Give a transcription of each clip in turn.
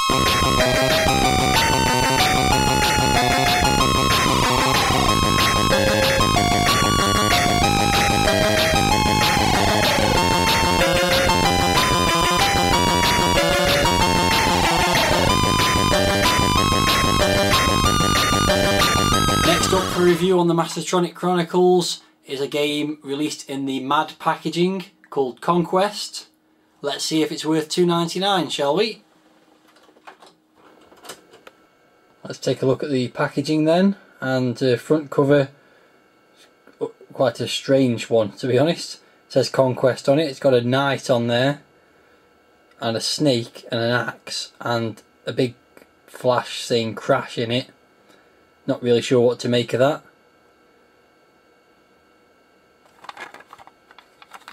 Next up for review on the Mastertronic Chronicles is a game released in the MAD packaging called Conquest. Let's see if it's worth $2.99, shall we? Let's take a look at the packaging then, and front cover, quite a strange one to be honest. It says Conquest on it. It's got a knight on there and a snake and an axe and a big flash saying Crash in it. Not really sure what to make of that.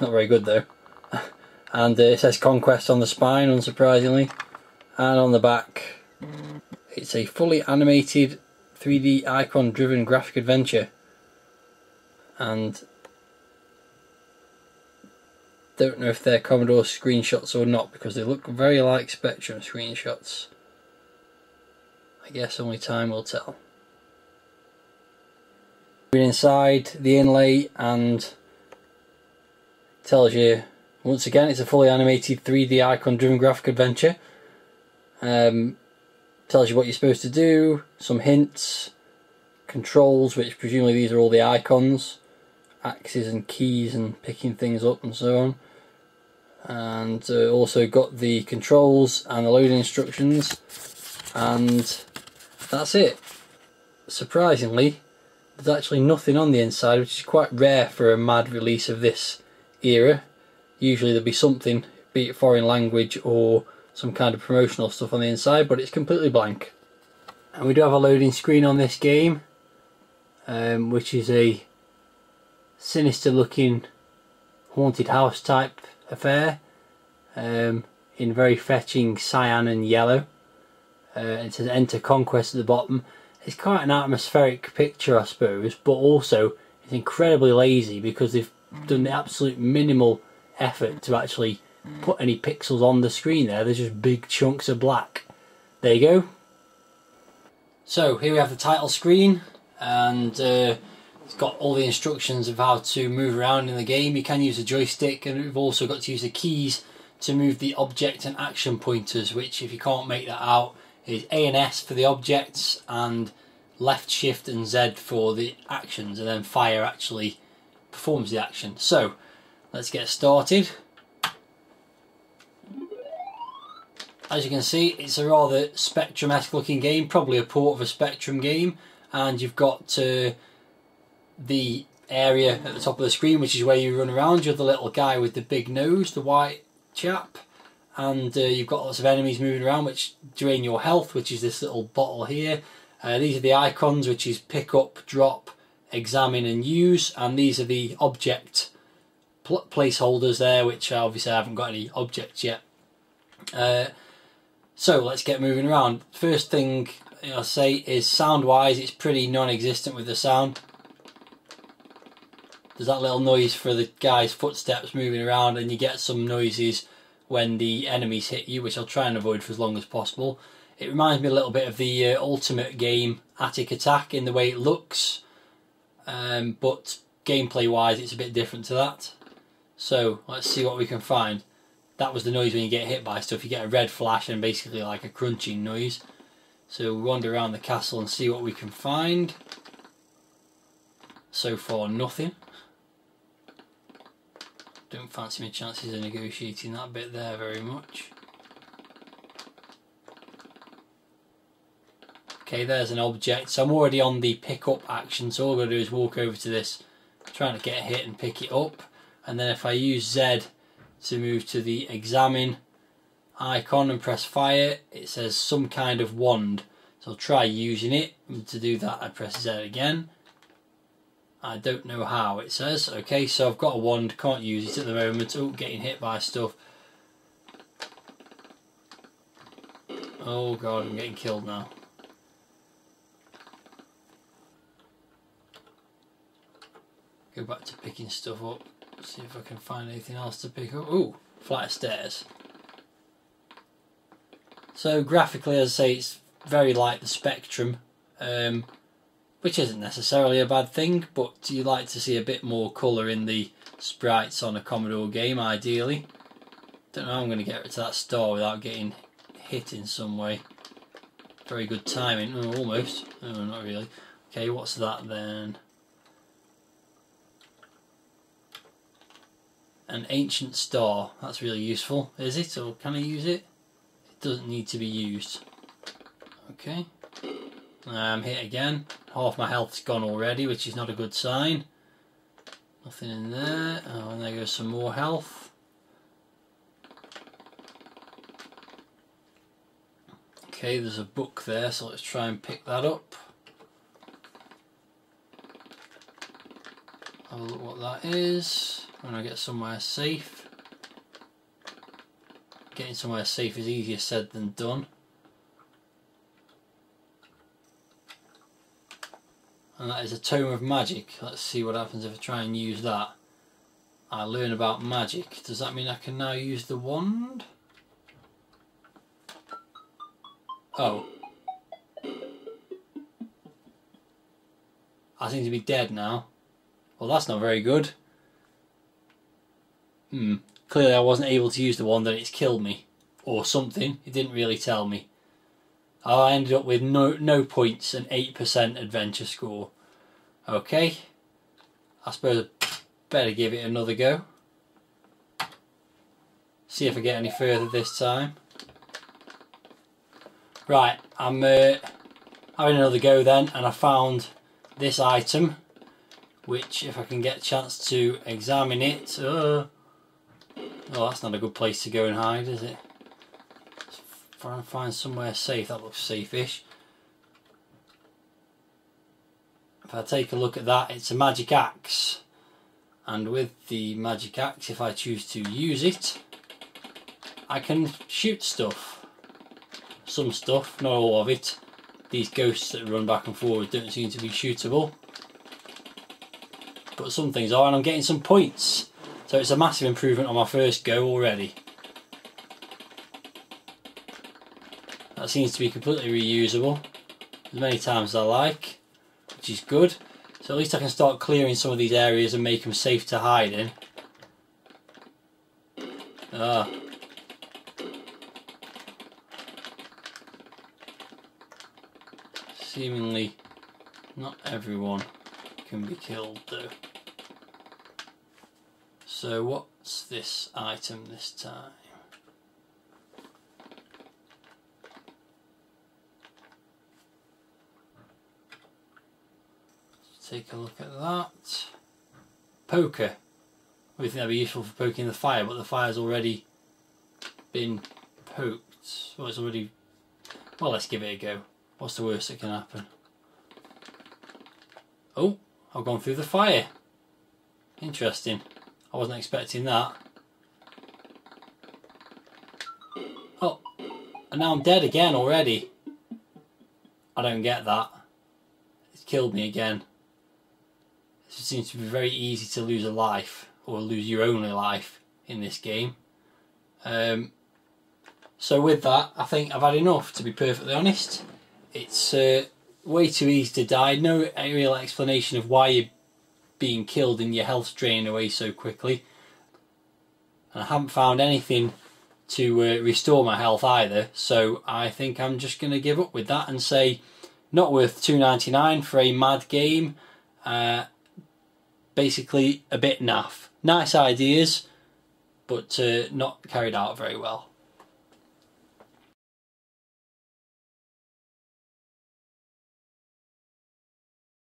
Not very good though. And it says Conquest on the spine, unsurprisingly, and on the back it's a fully animated 3D icon driven graphic adventure. And don't know if they're Commodore screenshots or not, because they look very like Spectrum screenshots. I guess only time will tell. Inside the inlay, and tells you once again it's a fully animated 3D icon driven graphic adventure. Tells you what you're supposed to do, some hints, controls, which presumably these are all the icons, axes and keys and picking things up and so on, and also got the controls and the loading instructions, and that's it. Surprisingly, there's actually nothing on the inside, which is quite rare for a MAD release of this era. Usually there'll be something, be it foreign language or some kind of promotional stuff on the inside, but it's completely blank. And we do have a loading screen on this game, which is a sinister looking haunted house type affair, in very fetching cyan and yellow. It says Enter Conquest at the bottom. It's quite an atmospheric picture, I suppose, but also it's incredibly lazy because they've done the absolute minimal effort to actually put any pixels on the screen there. There's just big chunks of black. There you go. So here we have the title screen, and it's got all the instructions of how to move around in the game. You can use a joystick, and we've also got to use the keys to move the object and action pointers, which, if you can't make that out, is A and S for the objects and left shift and Z for the actions, and then fire actually performs the action. So let's get started. As you can see, it's a rather Spectrum-esque looking game, probably a port of a Spectrum game, and you've got the area at the top of the screen, which is where you run around. You're the little guy with the big nose, the white chap, and you've got lots of enemies moving around which drain your health, which is this little bottle here. These are the icons, which is pick up, drop, examine and use, and these are the object placeholders there, which obviously I haven't got any objects yet. So let's get moving around. First thing I'll say is sound wise, it's pretty non-existent with the sound. There's that little noise for the guy's footsteps moving around, and you get some noises when the enemies hit you, which I'll try and avoid for as long as possible. It reminds me a little bit of the Ultimate game Attic Attack in the way it looks, but gameplay wise it's a bit different to that. So let's see what we can find. That was the noise when you get hit by stuff. You get a red flash and basically like a crunching noise. So we wander around the castle and see what we can find. So far nothing. Don't fancy my chances of negotiating that bit there very much. Okay, there's an object. So I'm already on the pick up action, so all I've got to do is walk over to this, trying to get a hit and pick it up. And then if I use Z to move to the examine icon and press fire, it says some kind of wand. So I'll try using it. And to do that I press Z again. I don't know how, it says. Okay, so I've got a wand, can't use it at the moment. Oh, getting hit by stuff. Oh god, I'm getting killed now. Go back to picking stuff up. See if I can find anything else to pick up. Ooh, flight of stairs. So graphically, as I say, it's very like the Spectrum, which isn't necessarily a bad thing, but you like to see a bit more colour in the sprites on a Commodore game, ideally. Don't know how I'm going to get to that star without getting hit in some way. Very good timing. Oh, almost. Oh, not really. Okay, what's that then? An ancient star. That's really useful. Is it? Or can I use it? It doesn't need to be used. Okay. I'm hit again. Half my health's gone already, which is not a good sign. Nothing in there. Oh, and there goes some more health. Okay, there's a book there, so let's try and pick that up. Have a look what that is. When I get somewhere safe. Getting somewhere safe is easier said than done. And that is a Tome of Magic. Let's see what happens if I try and use that. I learn about magic. Does that mean I can now use the wand? Oh. I seem to be dead now. Well, that's not very good. Clearly I wasn't able to use the wand and it's killed me. Or something. It didn't really tell me. I ended up with no points and 8% adventure score. Okay. I suppose I better give it another go. See if I get any further this time. Right, I'm having another go then, and I found this item, which if I can get a chance to examine it... Oh, that's not a good place to go and hide, is it? Try and find somewhere safe. That looks safe-ish. If I take a look at that, it's a magic axe, and with the magic axe, if I choose to use it, I can shoot stuff. Some stuff, not all of it. These ghosts that run back and forward don't seem to be shootable, but some things are, and I'm getting some points, so it's a massive improvement on my first go already. That seems to be completely reusable as many times as I like, which is good. So at least I can start clearing some of these areas and make them safe to hide in. Seemingly not everyone can be killed though. So what's this item this time? Take a look at that. Poker. I think that'd be useful for poking the fire, but the fire's already been poked. Well, it's already... Well, let's give it a go. What's the worst that can happen? Oh, I've gone through the fire. Interesting. I wasn't expecting that. Oh, and now I'm dead again already. I don't get that. It's killed me again. It seems to be very easy to lose a life, or lose your only life in this game. So with that, I think I've had enough, to be perfectly honest. It's way too easy to die. No real explanation of why you're being killed and your health's draining away so quickly. And I haven't found anything to restore my health either, so I think I'm just going to give up with that and say not worth $2.99 for a mad game. Basically a bit naff. Nice ideas, but not carried out very well.